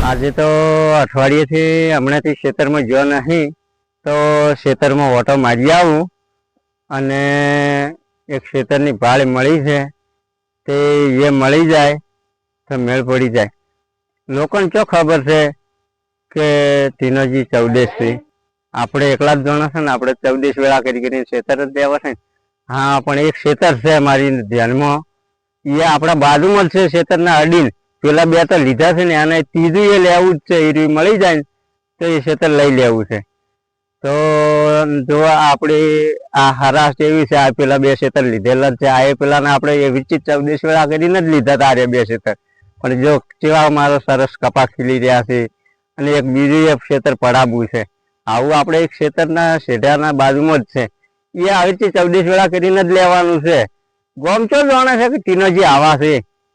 આજે તો અઠવાડિયેથી હમણાંથી ખેતરમાં ગયો નહીં, તો ખેતરમાં ઓટો મારી આવું અને એક ખેતરની ભાળ મળી છે તે એ મળી જાય તો મેળ પડી જાય. લોકોને શું ખબર છે કે તીનોજી 14 આપણે એકલા જ જણા છે ને, આપણે 14 વેળા કરીને ખેતર જ દેવા છે. હા, પણ એક ખેતર છે મારી ધ્યાનમાં, એ આપણા બાજુમાં જ છે, ખેતરના અડીને. પેલા બે તો લીધા છે ને, અને ત્રીજું એ લેવું જ છે. એ મળી જાય ને તો એ ખેતર લઈ લેવું છે. તો જો આપણે આ હરાશ એવી છે, આ પેલા બે ખેતર લીધેલા જ છે. આ એ પેલાને આપણે એ વિચિત 14 વેળા કરીને જ લીધા હતા આ બે ખેતર. પણ જો કેવા મારો સરસ કપા ખીલી રહ્યા છે, અને એક બીજું એક ખેતર પડાવવું છે. આવું આપણે એક ખેતરના શેઢાના બાજુમાં જ છે, એ આવી રીતે 14 વેળા કરીને જ લેવાનું છે. ગોમ ચો જાણે છે કે તીનોજી આવા છે,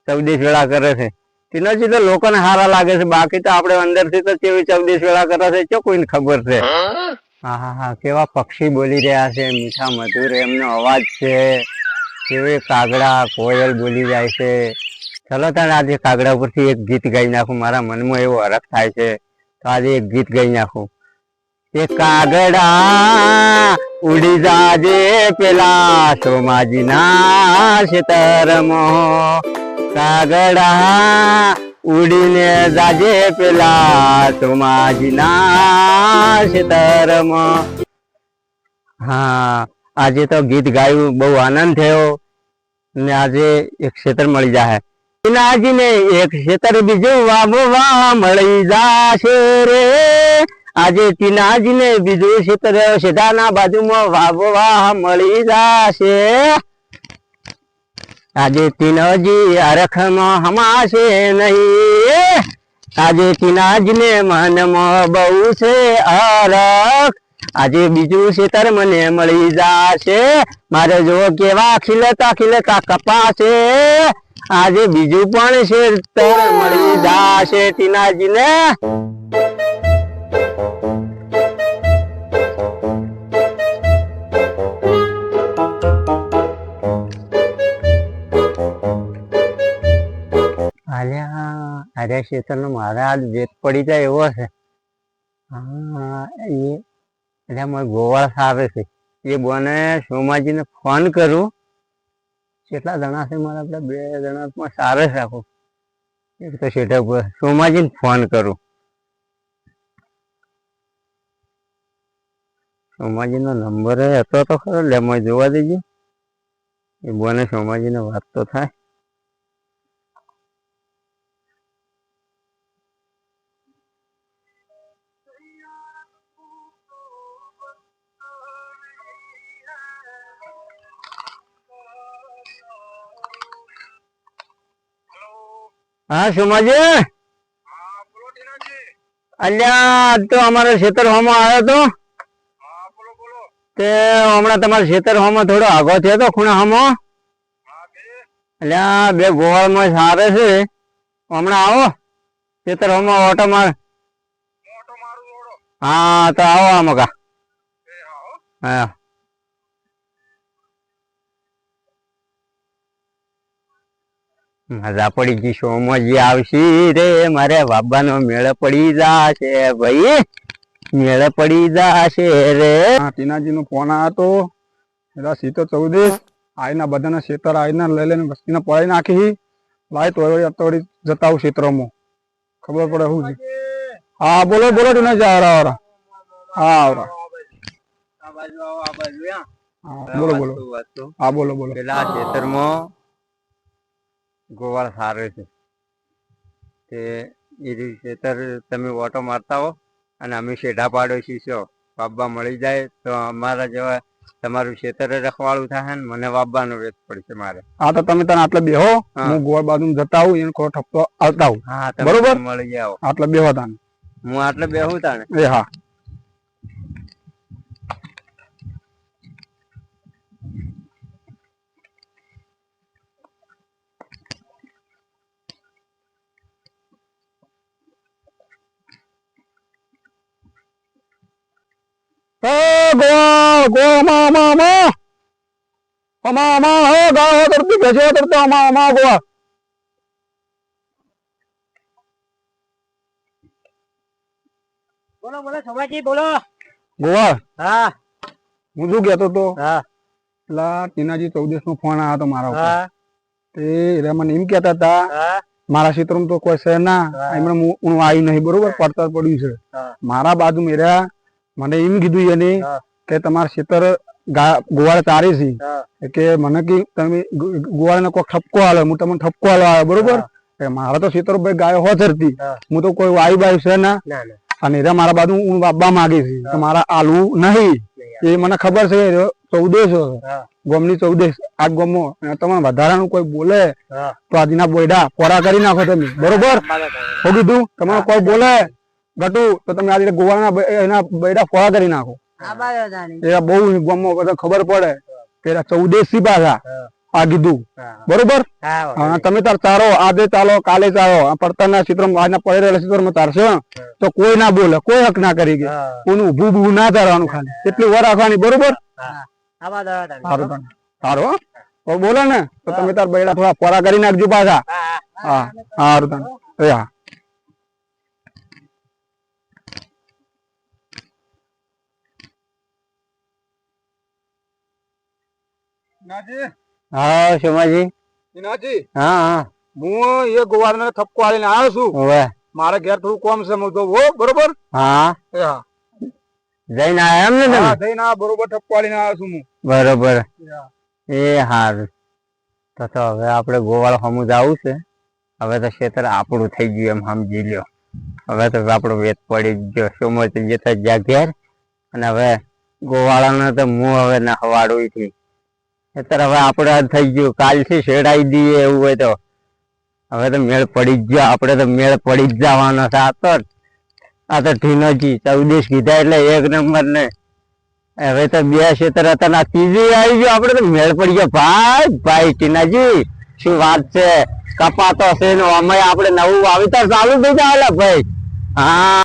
14 વેળા કરે છે. તીનોજી તો લોકોને સારા લાગે છે, બાકી તો આપણે અંદરથી તો કેવી 14 વેળા કરે છે ચો કોઈને ખબર છે. હા હા હા, કેવા પક્ષી બોલી રહ્યા છે, મીઠા મધુર એમનો અવાજ છે. કેવી કાગડા કોયલ બોલી જાય છે. ચલો તારે આજે કાગડા ઉપરથી એક ગીત ગાઈ નાખું, મારા મનમાં એવો હરખ થાય છે. તો આજે એક ગીત ગાઈ નાખું. એ કાગડા ઉડી જાજે પેલા સોમાજીના ખેતરમાં, કાગડા ઉડીને જાજે પેલા સોમાજીના ખેતરમાં. હા, આજે તો ગીત ગાયું, બહુ આનંદ થયો ને આજે એક ખેતર મળી જાય. તીનાજીને એક ખેતર બીજું વાવવા મળી જાશે રે. આજે તીનાજીને બીજું ખેતર સીધાના બાજુમાં વાવવા મળી જાશે. આજે તીનોજી અરખમાં હમાશે નહીં, આજે તીનાજીને મનમાં બહુ છે અરખ. આજે બીજું ખેતર મને મળી જાશે, મારે જો કેવા ખીલતા ખીલતા કપા છે. આજે બીજું પણ ખેતર મળી જાશે તીનાજીને. અરે ખેતરનો મારા આજ વેત પડી જાય એવો છે. હા, એટલે મારે ગોવાળ આવે છે, એ બોને સોમાજીને ફોન કરું. કેટલા જણા છે મારા? આપણે 2 જણા સારે છે આખું. એક તો શેઠા ઉપર સોમાજીને ફોન કરું. સોમાજીનો નંબર હતો તો ખરો, લે મને જોવા દેજો. એ બોને સોમાજીને વાત તો થાય. હા સોમાજી, અલ્યા તો અમારા ખેતર હોમાં આવ્યો તો તે હમણાં તમારા ખેતર હોમાં થોડો આગો થયો તો ખૂણા હોમાં. અલ્યા 2 ગોવાળમાં સારે છે, હમણાં આવો ખેતર હોમાં ઓટો માર. હા તો આવો આમકા. હા મજા પડી ગઈ. સોમજી આવશી રે, મારે બાબાનો મેળ પડી જાશે ભાઈ, મેળ પડી જાશે રે. ટીનાજી નો ફોન આવ્યો તો, એલા સીતો 14 આઈના બધાના ખેતર આઈના લઈ લઈને વસ્તીને પડાઈ નાખી. લાય તો અત્યારે જતા આવું ખેતરોમાં, ખબર પડે શું છે. હા બોલો બોલો ટીનાજી. આવરા હા આવરા. બોલો બોલો. હા બોલો બોલો. પેલા ખેતરમાં ગોવાળ સારો છે, તે એ ખેતર તમે ઓટો મારતા હો અને અમે શેઢા પાડોશી છો. વાવવા મળી જાય તો અમારા જેવા તમારું ખેતર રખવાળું થાય ને મને વાવવાનો વેત પડશે મારે. હા તો તમે તને આટલે બેહો, હું ગોળ બાજુ જતા આવું, એને કોઈ ઠપકો આવતા આવું. હા બરોબર, મળી જાવ. આટલે બેહો તાને. હું આટલે બેહું તાને. એ હા. ગો મા મા મા મા મા હો ગાઓ કરતી ભેજો કરતો મા મા ગો. બોલો બોલો સોમાજી બોલો. ગોવાળ હા હું શું કહેતો તો હા પેલા ટીનાજી 14 નો ફોન આવ્યો હતો મારા ઉપર. હા તે રે મને એમ કહેતા હતા હા મારા ક્ષેત્રમાં તો કોઈ છે ના, હા. એમણે હું આવી નહીં, બરોબર, પડતર પડ્યું છે. હા. મારા બાજુ મેર્યા મને એમ કીધું એને હા. કે તમારા ક્ષેત્ર ગોવાળ ચારી છે, હા કે મને કે તમે ગોવાળને કોઈ ઠપકો આલો, હું તમને ઠપકો આલો આવ્યો, બરોબર. હા. કે મારા તો ક્ષેત્ર ભાઈ ગાયો હોચરતી, હા. હું તો કોઈ વાયુ બાયુ છે ના, ના ના અને એરા મારા બાજુ હું વાપવા માંગે છે કે મારા આલવું નહીં. એ મને ખબર છે 14 હા ગોમની 14 આ ગોમો તમને વધારાનું કોઈ બોલે હા તો આજના બોયડા પોરા કરી નાખો તમે, બરોબર. હો કીધું તમને કોઈ બોલે ગટુ તો તમે આજે ગોવાળના એના બૈડા પોરા કરી નાખો. એ બહુ ગામમાં બધા ખબર પડે કે 14 સી પાછા આ કીધું, બરોબર. હા તમે તાર ચારો આજે ચાલો કાલે ચાલો પડતરના ચિત્રમાં આજના પડી રહેલા ચિત્રમાં ચારશે તો કોઈ ના બોલે, કોઈ હક ના કરી ગયા, કોઈનું ઊભું ઊભું ના ચાલવાનું, ખાલી એટલી વાર રાખવાની, બરોબર. સારું સારું હો બોલે ને તો તમે તાર બૈડા થોડા પોરા કરી નાખજો પાછા. હા સારું તને હા. હા સોમાજી. હા હા હું એ ગોવાળને ઠપકો આલીને આવ્યો છું. હવે મારે ઘેર થોડું કોમ છે, હું તો બરોબર. હા હા જઈને આયા એમ ને તમે? હા જઈને આ બરોબર ઠપકો આલીને આવ્યો છું હું. બરોબર. હા. એ હારું તો હવે આપણે ગોવાળ હમું જવું છે. હવે તો ક્ષેત્ર આપણું થઈ ગયું એમ સમજી લ્યો. હવે તો આપણો વેત પડી ગયો, સોમવારથી જે થાય જ્યાં ઘેર. અને હવે ગોવાળાને તો હું હવે ના હવાડું થી અત્યારે હવે આપણે થઈ ગયું, કાલથી શેડાઈ દઈએ એવું હોય તો હવે તો મેળ પડી જ ગયો, આપણે તો મેળ પડી જ જવાનો છે. આ તો ઠીનોજી 14 કીધા એટલે એક નંબર ને. હવે તો 2 ક્ષેત્ર હતા ને ત્રીજું આવી ગયું, આપણે તો મેળ પડી ગયો. ભાઈ ટીનાજી શું વાત છે, કપાતો છે ને અમે આપણે નવું વાવેતર ચાલુ થઈ જાય ભાઈ. હા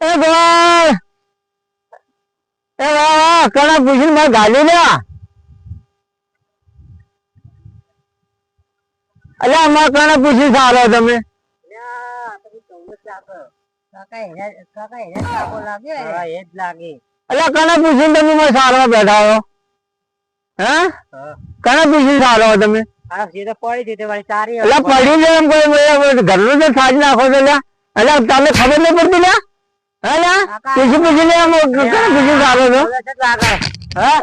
એ ભાઈ એ વાહ કણા પૂછીને મારે ગાડી લ્યા. અલ્યા અમારે કણા પૂછી સારો તમે અલ્યા કણા પૂછીને તમે મારે સારવા બેઠા હો? હે કણા પૂછીને સારો તમે? પડી છે એમ કોઈ ઘરનું તો સાજ નાખો છો લ્યા. અલ્યા તમને ખબર નહીં પડતી લ્યા? હે લ્યા પૂછી લે કણા પૂછીને સારો છો? હા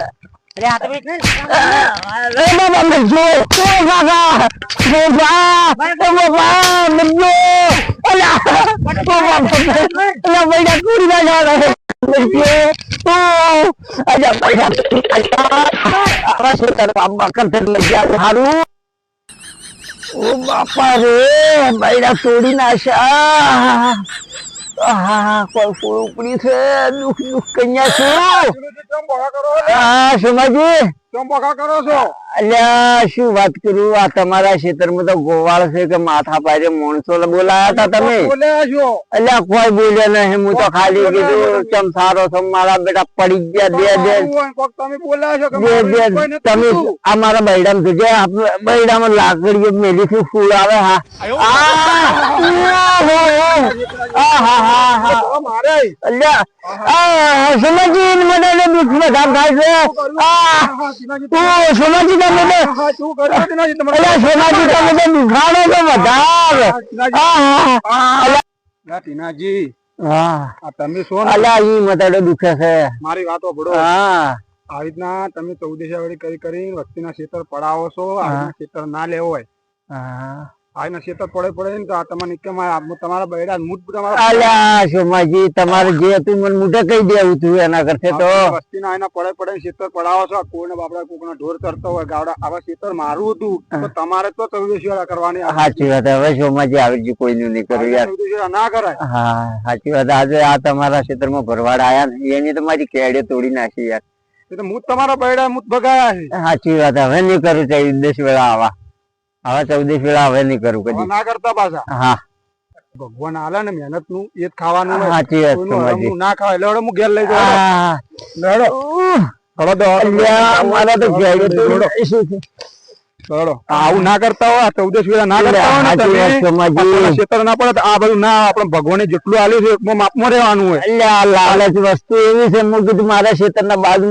બાપા રે બૈડા તોડી નાખ્યા. કોઈ ઉપડી છે, દુઃખ દુઃખ કન્યા છું. હા સોમાજી કરો છો? અલ્યા શું વાત કરું, આ તમારા ક્ષેત્રમાં તો ગોવાળ છે કે માથા પારે માણસો બોલાયા હતા તમે? બોલ્યા છો? અલ્યા કોઈ બોલ્યા નહીં, હું તો ખાલી કીધું ચમ સારો છો મારા બેટા પડી ગયા. તમે બોલ્યા છો તમે આ મારા બૈડામાં જોજે, બૈડામાં લાકડીઓ મેલી થી ફૂલ આવે. હા સોમાજી મને દુઃખ બધા થાય છે. સોમાજી તમે સોમાજી તમે તો દુખાડો તો બધા. ટીનાજી હા તમે શું અલ્યા ઈ મતડો દુખે છે. મારી વાતો ભળો. હા આવી રીતના તમે 14 કરી વસ્તીના ક્ષેત્ર પડાવો છો. આ ક્ષેત્ર ના લેવો હોય, આના ક્ષેત્ર પડે ને તો આ તમને તમારા બૈડા અલ્યા સોમાજી તમારે જે હતું મને મોઢે કહી દેવું તું એના કરતા તો વસ્તીના એના પડે ક્ષેત્ર પડાવો છો. કોઈને બાપડા કોકના ઢોર ચરતો હોય ગાવડા, આવા ક્ષેત્ર મારું હતું તો તમારે તો 14 કરવાની. સાચી વાત. હવે સોમાજી આવી ગયું, કોઈનું નહીં કર્યું યાર, ના કરાય. હા સાચી વાત. આજે આ તમારા ક્ષેત્રમાં ભરવાડ આયા ને એની તો મારી કેડે તોડી નાખી યાર. એટલે હું તમારા બૈડા ભગાયા છે. સાચી વાત. હવે નહીં કરું 14 વેળા આવા, હવે 14 વેળા હવે નહીં કરું કદી. ના કરતા પાછા. હા ભગવાન આલે ને મહેનત નું એ જ ખાવાનું. સાચી વાત સોમાજી. ના ખાવાય લડો હું ઘેર લઈ જાઉં. મારા તો ચલો આવું ના કરતા હોય 14 વીઘા ના કરતા હોય ને સાચી વાત છે, તમે માજી. ક્ષેત્ર ના પડે તો આ બધું ના આપણે ભગવાને જેટલું આલ્યું છે એટલું માપમાં રહેવાનું હોય એટલે આ લાલચ વસ્તુ એવી છે, મેં કીધું મારા ખેતરના બાજુ